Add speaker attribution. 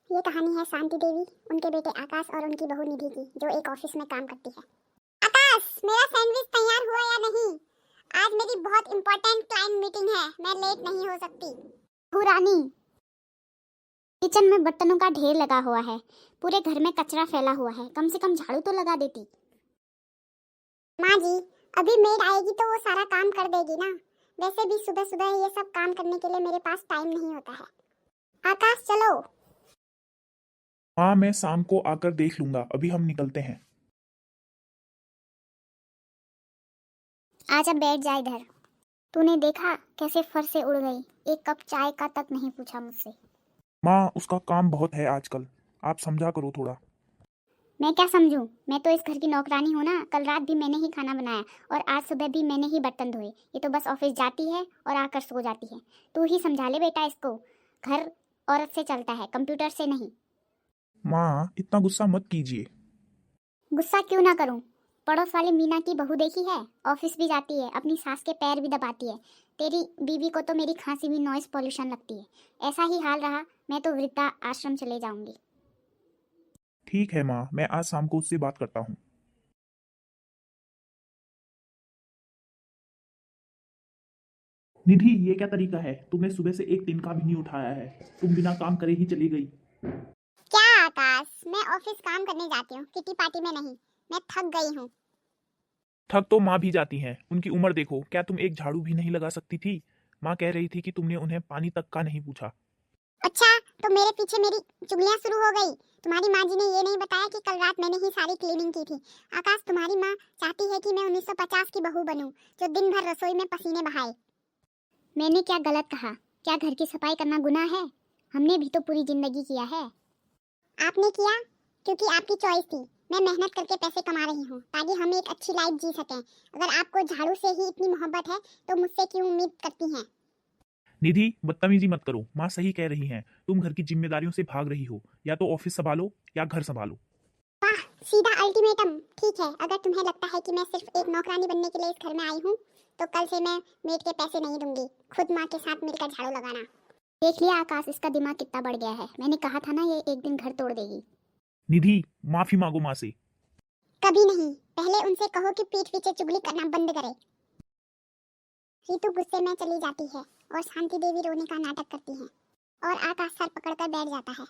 Speaker 1: ये कहानी है शांति देवी, उनके बेटे आकाश और उनकी बहू निधि की, जो एक ऑफिस में काम करती है। आकाश, मेरा सैंडविच तैयार हुआ या नहीं? आज मेरी बहुत इंपॉर्टेंट क्लाइंट मीटिंग है, मैं लेट नहीं हो सकती।
Speaker 2: रानी, किचन में बर्तनों का ढेर लगा हुआ है, पूरे घर में कचरा फैला हुआ है, कम से कम झाड़ू तो लगा देती।
Speaker 1: माँ जी, अभी मेड आएगी तो वो सारा काम कर देगी ना। वैसे भी सुबह सुबह ये सब काम करने के लिए मेरे पास टाइम नहीं होता है। आकाश चलो।
Speaker 3: हाँ, मैं शाम को आकर देख लूंगा, अभी हम निकलते हैं।
Speaker 2: आजा बैठ जा इधर। तूने देखा कैसे फर से उड़ गई, एक कप चाय का तक नहीं पूछा मुझसे।
Speaker 3: माँ, उसका काम बहुत है आजकल, आप समझा करो थोड़ा।
Speaker 2: मैं क्या समझूं? मैं तो इस घर की नौकरानी हूं ना। कल रात भी मैंने ही खाना बनाया और आज सुबह भी मैंने ही बर्तन धोए। ये तो बस ऑफिस जाती है और आकर सो जाती है। तू ही समझा ले बेटा इसको। घर औरत से चलता है, कंप्यूटर से नहीं।
Speaker 3: माँ, इतना गुस्सा मत कीजिए।
Speaker 2: गुस्सा क्यों ना करूं? पड़ोस वाली मीना की बहू देखी है, ऑफिस भी जाती है, अपनी सास के पैर भी दबाती है। तेरी बीवी को तो मेरी खांसी भी नॉइस पॉल्यूशन लगती है। ऐसा ही हाल रहा मैं तो वृद्धा आश्रम चले जाऊंगी।
Speaker 3: ठीक है माँ, मैं आज शाम को उससे बात करता हूँ। निधि, ये क्या तरीका है? तुमने सुबह से एक तिनका भी नहीं उठाया है, तुम बिना काम करे ही चली गई।
Speaker 1: क्या आकाश, मैं ऑफिस काम करने जाती हूँ, किटी पार्टी में नहीं। मैं थक गई हूँ।
Speaker 3: थक तो माँ भी जाती हैं, उनकी उम्र देखो। क्या तुम एक झाड़ू भी नहीं लगा सकती थी? माँ कह रही थी कि तुमने उन्हें पानी तक का नहीं पूछा।
Speaker 1: अच्छा, तो मेरे पीछे मेरी चुगलियां शुरू हो गई। तुम्हारी माँ जी ने ये नहीं बताया कि कल रात मैंने ही सारी क्लीनिंग की थी। आकाश, तुम्हारी माँ चाहती है कि मैं 1950 की बहू बनूं, जो दिन भर रसोई में पसीने बहाए।
Speaker 2: मैंने क्या गलत कहा? क्या घर की सफाई करना गुनाह है? हमने भी तो पूरी जिंदगी किया है।
Speaker 1: आपने किया क्योंकि आपकी चॉइस थी। मैं मेहनत करके पैसे कमा रही हूँ ताकि हम एक अच्छी लाइफ जी सकें। अगर आपको झाड़ू से ही इतनी मोहब्बत है तो मुझसे क्यों उम्मीद करती हैं?
Speaker 3: निधि, बदतमीजी मत करो, माँ सही कह रही हैं। तुम घर की जिम्मेदारियों से भाग रही हो, या तो ऑफिस संभालो या घर संभालो।
Speaker 1: वाह, सीधा अल्टीमेटम। ठीक है, अगर तुम्हें लगता है कि मैं सिर्फ एक नौकरानी बनने के लिए इस घर में आई हूँ तो कल से मैं मेड के पैसे नहीं दूंगी। खुद माँ के साथ मिलकर झाड़ू लगाना।
Speaker 2: देख लिया आकाश, इसका दिमाग कितना बढ़ गया है। मैंने कहा था ना ये एक दिन घर तोड़ देगी।
Speaker 3: निधि, माफी मांगो माँ से।
Speaker 1: कभी नहीं। पहले उनसे कहो कि पीठ पीछे चुगली करना बंद करे। रीतू गुस्से में चली जाती है और शांति देवी रोने का नाटक करती है और आकाश सर पकड़कर बैठ जाता है।